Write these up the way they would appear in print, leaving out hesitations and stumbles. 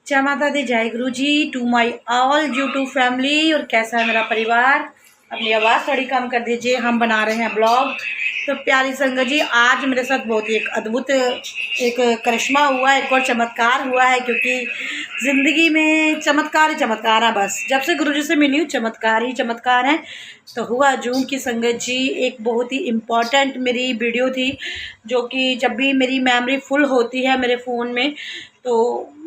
जय माता दी, जय गुरु जी to my all YouTube family. और कैसा है मेरा परिवार? अपनी आवाज़ थोड़ी कम कर दीजिए, हम बना रहे हैं ब्लॉग। तो प्यारी संगत जी, आज मेरे साथ बहुत ही एक अद्भुत एक करिश्मा हुआ है, एक और चमत्कार हुआ है, क्योंकि ज़िंदगी में चमत्कार ही चमत्कार है। बस जब से गुरु जी से मिली हूँ चमत्कार ही चमत्कार है। तो हुआ जून की संगत जी, एक बहुत ही इम्पॉर्टेंट मेरी वीडियो थी, जो कि जब भी मेरी मेमोरी फुल होती है मेरे फ़ोन में तो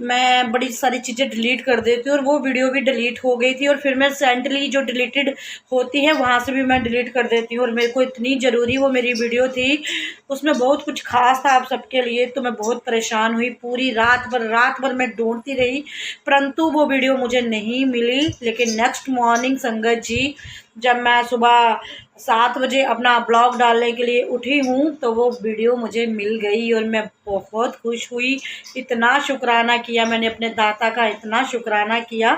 मैं बड़ी सारी चीज़ें डिलीट कर देती हूँ, और वो वीडियो भी डिलीट हो गई थी। और फिर मैं रिसेंटली जो डिलीटेड होती है वहाँ से भी मैं डिलीट कर देती हूँ। और मेरे को इतनी ज़रूरी वो मेरी वीडियो थी, उसमें बहुत कुछ खास था आप सबके लिए। तो मैं बहुत परेशान हुई, पूरी रात भर मैं ढूंढती रही, परंतु वो वीडियो मुझे नहीं मिली। लेकिन नेक्स्ट मॉर्निंग संगत जी, जब मैं सुबह 7 बजे अपना ब्लॉग डालने के लिए उठी हूँ तो वो वीडियो मुझे मिल गई, और मैं बहुत खुश हुई। इतना शुक्राना किया मैंने अपने दाता का, इतना शुक्राना किया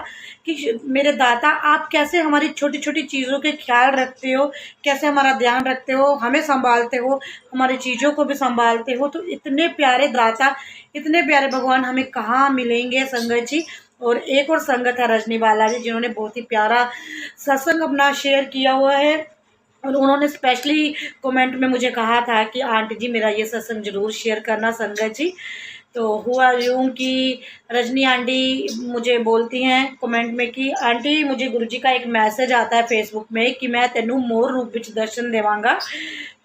कि मेरे दाता, आप कैसे हमारी छोटी छोटी चीज़ों के ख्याल रखते हो, कैसे हमारा ध्यान रखते हो, हमें संभालते हो, हमारी चीज़ों को भी संभालते हो। तो इतने प्यारे दाता, इतने प्यारे भगवान हमें कहाँ मिलेंगे संगत जी। और एक और संगत है रजनी बाला जी, जिन्होंने बहुत ही प्यारा सत्संग अपना शेयर किया हुआ है। और उन्होंने स्पेशली कमेंट में मुझे कहा था कि आंटी जी मेरा ये सत्संग ज़रूर शेयर करना संगत जी। तो हुआ यूँ कि रजनी आंटी मुझे बोलती हैं कमेंट में कि आंटी, मुझे गुरुजी का एक मैसेज आता है फेसबुक में कि मैं तेनू मोर रूप विच दर्शन देवांगा।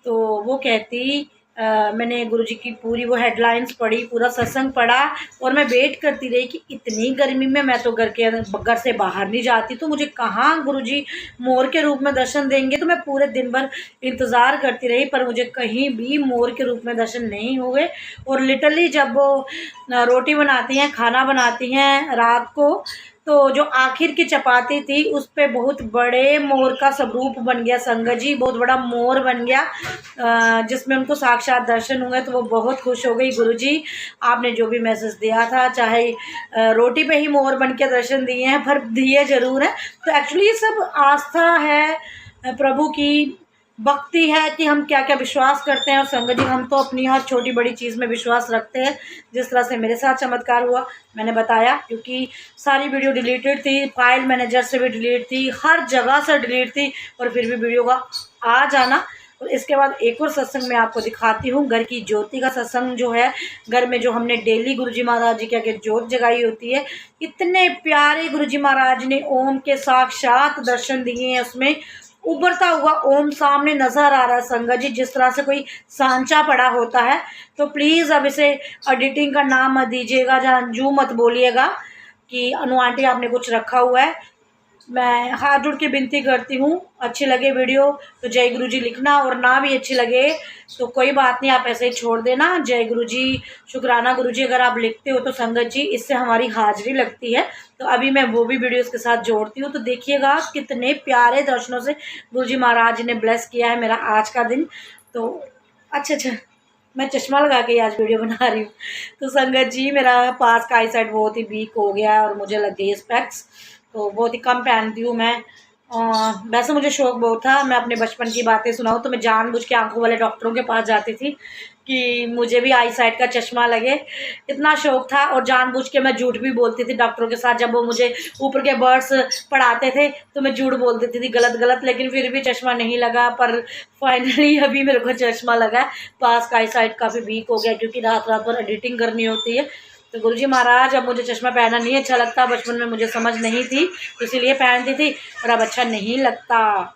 तो वो कहती मैंने गुरुजी की पूरी वो हेडलाइंस पढ़ी, पूरा सत्संग पढ़ा, और मैं वेट करती रही कि इतनी गर्मी में मैं तो घर से बाहर नहीं जाती, तो मुझे कहाँ गुरुजी मोर के रूप में दर्शन देंगे। तो मैं पूरे दिन भर इंतज़ार करती रही, पर मुझे कहीं भी मोर के रूप में दर्शन नहीं हुए। और लिटरली जब वो रोटी बनाती हैं, खाना बनाती हैं रात को, तो जो आखिर की चपाती थी उस पे बहुत बड़े मोर का स्वरूप बन गया संगत जी, बहुत बड़ा मोर बन गया, जिसमें उनको साक्षात दर्शन हुए। तो वो बहुत खुश हो गई, गुरुजी आपने जो भी मैसेज दिया था, चाहे रोटी पे ही मोर बन के दर्शन दिए हैं, पर दिए ज़रूर हैं। तो एक्चुअली ये सब आस्था है, प्रभु की भक्ति है कि हम क्या क्या विश्वास करते हैं। और संगत जी, हम तो अपनी हर छोटी बड़ी चीज़ में विश्वास रखते हैं। जिस तरह से मेरे साथ चमत्कार हुआ मैंने बताया, क्योंकि सारी वीडियो डिलीटेड थी, फाइल मैनेजर से भी डिलीट थी, हर जगह से डिलीट थी, और फिर भी वीडियो का आ जाना। और इसके बाद एक और सत्संग मैं आपको दिखाती हूँ, घर की ज्योति का सत्संग जो है, घर में जो हमने डेली गुरुजी महाराज जी के आगे ज्योत जगाई होती है। इतने प्यारे गुरुजी महाराज ने ओम के साक्षात दर्शन दिए हैं, उसमें उभरता हुआ ओम सामने नज़र आ रहा है संगत जी, जिस तरह से कोई सांचा पड़ा होता है। तो प्लीज़ अब इसे एडिटिंग का नाम मत दीजिएगा, जहाँ अंजू मत बोलिएगा कि अनु आंटी आपने कुछ रखा हुआ है। मैं हाथ जोड़ के विनती करती हूँ, अच्छी लगे वीडियो तो जय गुरु जी लिखना, और ना भी अच्छी लगे तो कोई बात नहीं, आप ऐसे ही छोड़ देना। जय गुरु जी, शुक्राना गुरु जी अगर आप लिखते हो तो संगत जी, इससे हमारी हाजिरी लगती है। तो अभी मैं वो भी वीडियोस के साथ जोड़ती हूँ। तो देखिएगा कितने प्यारे दर्शनों से गुरु जी महाराज ने ब्लेस किया है मेरा आज का दिन। तो अच्छा, मैं चश्मा लगा के आज वीडियो बना रही हूँ। तो संगत जी, मेरा पास का आई साइड बहुत ही वीक हो गया है, और मुझे लग गई स्पेक्स, तो बहुत ही कम पहनती हूँ मैं। वैसे मुझे शौक़ बहुत था, मैं अपने बचपन की बातें सुनाऊँ तो मैं जानबूझ के आंखों वाले डॉक्टरों के पास जाती थी कि मुझे भी आई साइड का चश्मा लगे, इतना शौक़ था। और जानबूझ के मैं झूठ भी बोलती थी डॉक्टरों के साथ, जब वो मुझे ऊपर के वर्ड्स पढ़ाते थे तो मैं झूठ बोल देती थी गलत, लेकिन फिर भी चश्मा नहीं लगा। पर फाइनली अभी मेरे को चश्मा लगा। पास का आई साइड काफ़ी वीक हो गया, क्योंकि रात भर एडिटिंग करनी होती है। तो गुरुजी महाराज, अब मुझे चश्मा पहनना नहीं अच्छा लगता, बचपन में मुझे समझ नहीं थी तो इसीलिए पहनती थी, और अब अच्छा नहीं लगता।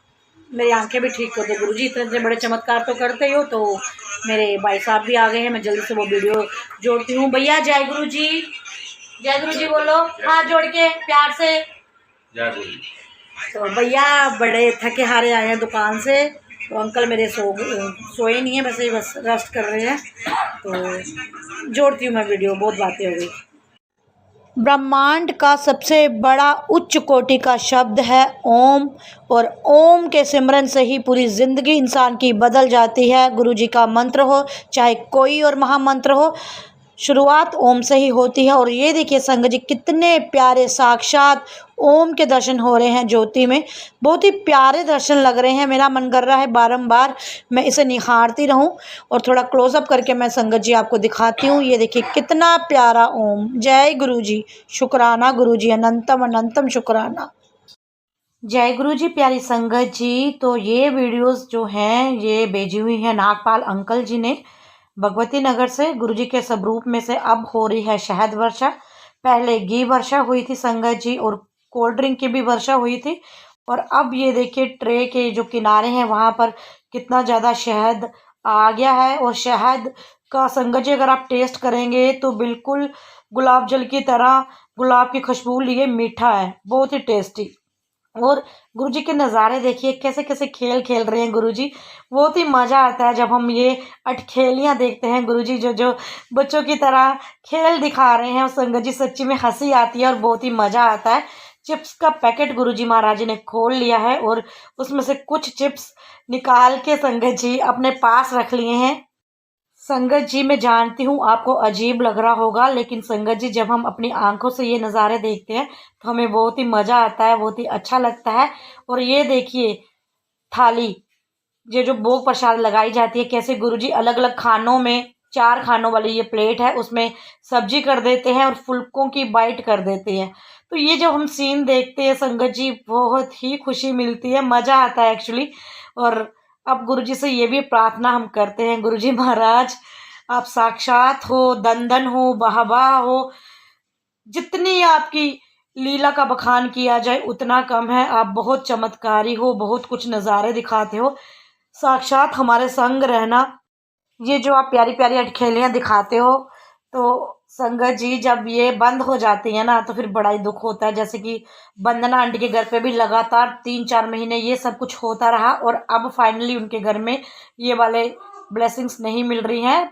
मेरी आंखें भी ठीक होती। गुरुजी इतने बड़े चमत्कार तो करते ही हो। तो मेरे भाई साहब भी आ गए हैं, मैं जल्दी से वो वीडियो जोड़ती हूँ। भैया जय गुरु जी बोलो, हाथ जोड़ के प्यार से जय गुरु जी। तो भैया बड़े थके हारे आए हैं दुकान से, तो अंकल मेरे सोए नहीं है, वैसे ही बस रेस्ट कर रहे हैं। तो जोड़ती हूँ मैं वीडियो, बहुत बातें हो गई। ब्रह्मांड का सबसे बड़ा उच्च कोटि का शब्द है ओम, और ओम के सिमरन से ही पूरी ज़िंदगी इंसान की बदल जाती है। गुरु जी का मंत्र हो चाहे कोई और महामंत्र हो, शुरुआत ओम से ही होती है। और ये देखिए संगत जी कितने प्यारे साक्षात ओम के दर्शन हो रहे हैं ज्योति में। बहुत ही प्यारे दर्शन लग रहे हैं। मेरा मन कर रहा है बारंबार मैं इसे निहारती रहूं। और थोड़ा क्लोजअप करके मैं संगत जी आपको दिखाती हूँ। ये देखिए कितना प्यारा ओम। जय गुरु जी, शुक्राना गुरु जी, अनंतम अनंतम शुक्राना। जय गुरु जी। प्यारी संगत जी, तो ये वीडियोस जो हैं ये भेजी हुई हैं नागपाल अंकल जी ने भगवती नगर से। गुरु जी के स्वरूप में से अब हो रही है शहद वर्षा। पहले घी वर्षा हुई थी संगत जी, और कोल्ड ड्रिंक की भी वर्षा हुई थी। और अब ये देखिए ट्रे के जो किनारे हैं वहाँ पर कितना ज़्यादा शहद आ गया है। और शहद का संगत जी अगर आप टेस्ट करेंगे तो बिल्कुल गुलाब जल की तरह, गुलाब की खुशबू लिए मीठा है, बहुत ही टेस्टी। और गुरुजी के नज़ारे देखिए कैसे कैसे खेल खेल रहे हैं गुरुजी। बहुत ही मज़ा आता है जब हम ये अटखेलियाँ देखते हैं गुरुजी जो जो बच्चों की तरह खेल दिखा रहे हैं। और संगत जी सच्ची में हंसी आती है और बहुत ही मज़ा आता है। चिप्स का पैकेट गुरुजी महाराज जी ने खोल लिया है और उसमें से कुछ चिप्स निकाल के संगत जी अपने पास रख लिए हैं। संगत जी मैं जानती हूँ आपको अजीब लग रहा होगा, लेकिन संगत जी जब हम अपनी आंखों से ये नज़ारे देखते हैं तो हमें बहुत ही मज़ा आता है, बहुत ही अच्छा लगता है। और ये देखिए थाली, ये जो भोग प्रसाद लगाई जाती है, कैसे गुरुजी अलग अलग खानों में, 4 खानों वाली ये प्लेट है उसमें सब्जी कर देते हैं और फुल्कों की बाइट कर देते हैं। तो ये जब हम सीन देखते हैं संगत जी बहुत ही खुशी मिलती है, मज़ा आता है एक्चुअली। और अब गुरुजी से ये भी प्रार्थना हम करते हैं, गुरुजी महाराज आप साक्षात हो, दन दन हो, बहबा हो। जितनी आपकी लीला का बखान किया जाए उतना कम है। आप बहुत चमत्कारी हो, बहुत कुछ नज़ारे दिखाते हो। साक्षात हमारे संग रहना। ये जो आप प्यारी प्यारी अटखेलियाँ दिखाते हो, तो संगत जी जब ये बंद हो जाती है ना तो फिर बड़ा ही दुख होता है। जैसे कि वंदना आंटी के घर पे भी लगातार 3-4 महीने ये सब कुछ होता रहा और अब फाइनली उनके घर में ये वाले ब्लेसिंग्स नहीं मिल रही हैं।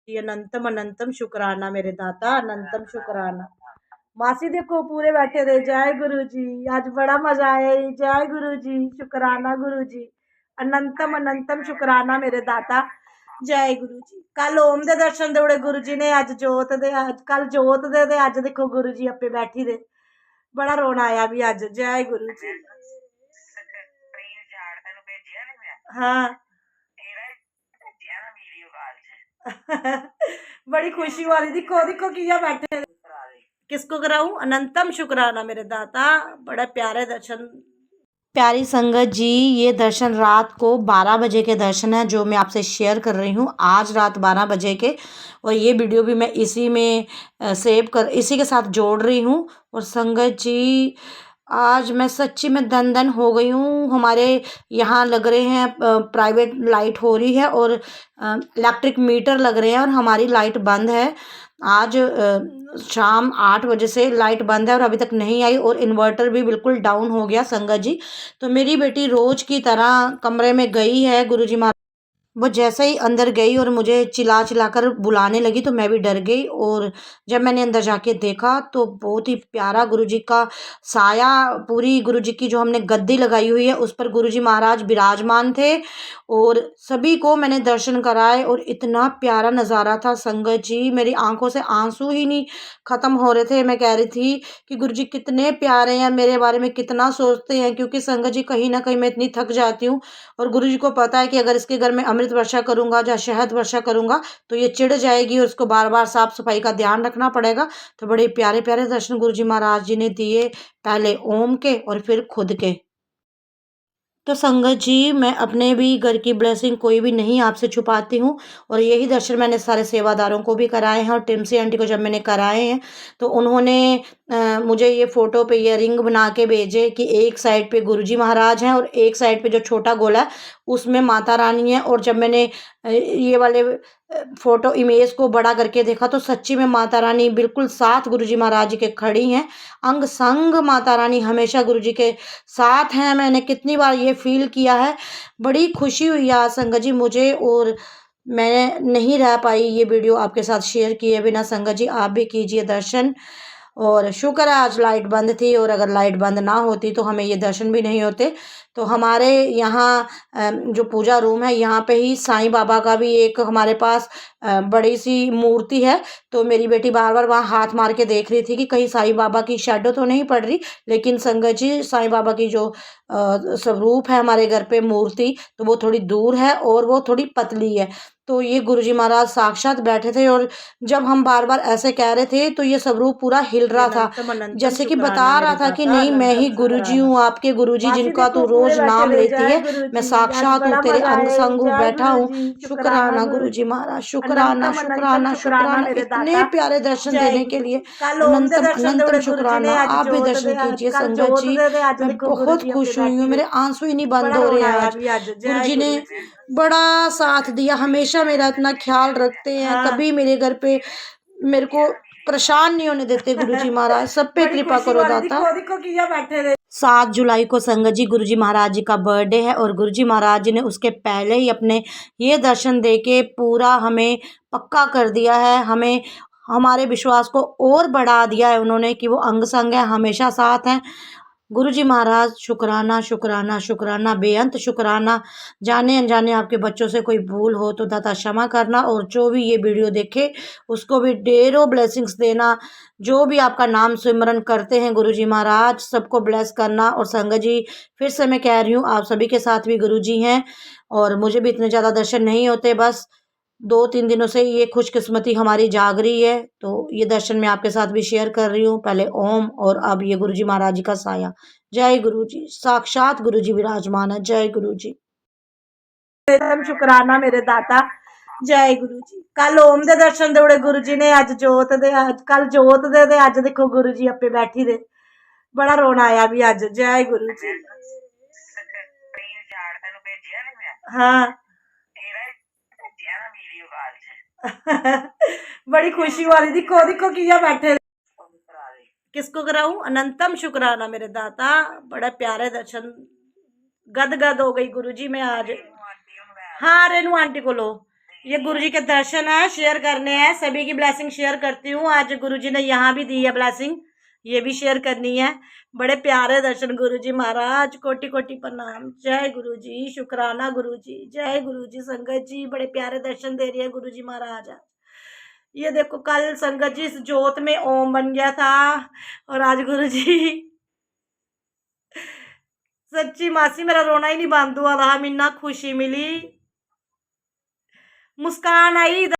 अनंतम अनंतम शुक्राना मेरे दाता, अनंतम शुक्राना। मासी देखो पूरे बैठे रहे। जय गुरु जी, आज बड़ा मजा आया। जय गुरु जी, शुक्राना गुरु जी, अनंतम अनंतम शुक्राना मेरे दाता। जय गुरु जी। कल ओम दे दर्शन दे गुरु जी ने, अज जोत दे, अज कल जोत दे, अज देखो गुरु जी अपे बैठी दे। बड़ा रोना आया भी अज। जय गुरु जी। हाँ बड़ी खुशी वाली। दिखो दिखो किया बैठे। किसको कराऊं? अनंतम शुक्राना मेरे दाता। बड़ा प्यारे दर्शन। प्यारी संगत जी, ये दर्शन रात को 12 बजे के दर्शन है जो मैं आपसे शेयर कर रही हूँ, आज रात 12 बजे के। और ये वीडियो भी मैं इसी में सेव कर, इसी के साथ जोड़ रही हूँ। और संगत जी आज मैं सच्ची में दन दन हो गई हूँ। हमारे यहाँ लग रहे हैं प्राइवेट लाइट हो रही है और इलेक्ट्रिक मीटर लग रहे हैं और हमारी लाइट बंद है। आज शाम 8 बजे से लाइट बंद है और अभी तक नहीं आई। और इन्वर्टर भी बिल्कुल डाउन हो गया संगत जी। तो मेरी बेटी रोज की तरह कमरे में गई है गुरुजी महाराज। वो जैसे ही अंदर गई और मुझे चिल्ला चिल्ला कर बुलाने लगी तो मैं भी डर गई। और जब मैंने अंदर जाके देखा तो बहुत ही प्यारा गुरुजी का साया, पूरी गुरुजी की जो हमने गद्दी लगाई हुई है उस पर गुरुजी महाराज विराजमान थे। और सभी को मैंने दर्शन कराए और इतना प्यारा नज़ारा था संगत जी, मेरी आंखों से आंसू ही नहीं ख़त्म हो रहे थे। मैं कह रही थी कि गुरुजी कितने प्यारे हैं, मेरे बारे में कितना सोचते हैं। क्योंकि संगत जी कहीं ना कहीं मैं इतनी थक जाती हूँ और गुरुजी को पता है कि अगर इसके घर में अमृत वर्षा करूँगा या शहद वर्षा करूँगा तो ये चिढ़ जाएगी और उसको बार बार साफ सफाई का ध्यान रखना पड़ेगा। तो बड़े प्यारे प्यारे दर्शन गुरुजी महाराज जी ने दिए, पहले ओम के और फिर खुद के। तो संगत जी मैं अपने भी घर की ब्लेसिंग कोई भी नहीं आपसे छुपाती हूँ। और यही दर्शन मैंने सारे सेवादारों को भी कराए हैं। और टिमसी आंटी को जब मैंने कराए हैं तो उन्होंने मुझे ये फ़ोटो पे ये रिंग बना के भेजे कि एक साइड पे गुरुजी महाराज हैं और एक साइड पे जो छोटा गोला है उसमें माता रानी है। और जब मैंने ये वाले फ़ोटो इमेज को बड़ा करके देखा तो सच्ची में माता रानी बिल्कुल साथ गुरुजी महाराज जी के खड़ी हैं। अंग संग माता रानी हमेशा गुरुजी के साथ हैं। मैंने कितनी बार ये फील किया है। बड़ी खुशी हुई आज संगत जी मुझे। और मैं नहीं रह पाई ये वीडियो आपके साथ शेयर किए बिना। संगत जी आप भी कीजिए दर्शन। और शुक्र है आज लाइट बंद थी, और अगर लाइट बंद ना होती तो हमें ये दर्शन भी नहीं होते। तो हमारे यहाँ जो पूजा रूम है यहाँ पे ही साईं बाबा का भी एक हमारे पास बड़ी सी मूर्ति है। तो मेरी बेटी बार बार वहाँ हाथ मार के देख रही थी कि कहीं साईं बाबा की शेडो तो नहीं पड़ रही। लेकिन संगत जी साईं बाबा की जो स्वरूप है हमारे घर पे मूर्ति, तो वो थोड़ी दूर है और वो थोड़ी पतली है। तो ये गुरुजी महाराज साक्षात बैठे थे, और जब हम बार बार ऐसे कह रहे थे तो ये स्वरूप पूरा हिल रहा था, जैसे कि बता रहा था कि नहीं मैं ही गुरुजी हूँ, आपके गुरुजी जिनका तू रोज नाम लेती है, मैं साक्षात हूँ, तेरे अंग संग हूँ, बैठा हूँ। शुक्राना गुरुजी महाराज, शुक्राना शुक्राना शुक्राना, इतने प्यारे दर्शन देने के लिए अनंतम अनंतम शुक्राना। आप भी दर्शन कीजिए संगत जी, मैं बहुत खुश हुई हूँ, मेरे आंसू ही नहीं बंद हो रहे हैं आज। गुरुजी ने बड़ा साथ दिया, हमेशा मेरा इतना ख्याल रखते हैं, कभी मेरे घर पे मेरे को परेशान नहीं होने देते। गुरुजी महाराज सब पे कृपा करो दाता। 7 जुलाई को संगत जी गुरुजी महाराज जी का बर्थडे है, और गुरुजी महाराज जी ने उसके पहले ही अपने ये दर्शन दे के पूरा हमें पक्का कर दिया है, हमें हमारे विश्वास को और बढ़ा दिया है उन्होंने कि वो अंग संग है, हमेशा साथ हैं। गुरुजी महाराज शुक्राना शुक्राना शुक्राना, बेअंत शुक्राना। जाने अनजाने आपके बच्चों से कोई भूल हो तो दाता क्षमा करना, और जो भी ये वीडियो देखे उसको भी ढेरों ब्लेसिंग्स देना। जो भी आपका नाम सिमरन करते हैं गुरुजी महाराज सबको ब्लेस करना। और संगत जी फिर से मैं कह रही हूँ आप सभी के साथ भी गुरुजी हैं, और मुझे भी इतने ज़्यादा दर्शन नहीं होते, बस 2-3 दिनों से ये खुशकिस्मती हमारी जाग रही है, तो ये दर्शन मैं आपके साथ भी शेयर कर रही हूँ। पहले ओम और अब ये गुरुजी महाराज जी का साया। जय गुरुजी, साक्षात गुरुजी विराजमान है। जय गुरुजी। शुक्राना मेरे दाता। जय गुरु जी। कल ओम दे दर्शन दे गुरु जी ने, अज जोत दे, कल जोत दे अज देखो गुरु जी अपे बैठी दे। बड़ा रोना आया भी अज। जय गुरु जी। हाँ बड़ी खुशी वाली, दिखो दिखो किया बैठे। किसको कराऊं? अनंतम शुक्राना मेरे दाता। बड़ा प्यारे दर्शन, गद गद हो गई गुरुजी में आज। हाँ रेनू आंटी को लो, ये गुरुजी के दर्शन है, शेयर करने हैं, सभी की ब्लेसिंग शेयर करती हूँ। आज गुरुजी ने यहाँ भी दी है ब्लेसिंग, ये भी शेयर करनी है। बड़े प्यारे दर्शन गुरुजी महाराज, कोटि कोटि प्रणाम। जय गुरुजी, शुक्राना गुरुजी। जय गुरुजी। संगत जी बड़े प्यारे दर्शन दे रही है गुरुजी महाराज। ये देखो कल संगत जी इस जोत में ओम बन गया था, और आज गुरुजी सच्ची मासी मेरा रोना ही नहीं बंद हुआ रहा, मिन्ना खुशी मिली, मुस्कान आई।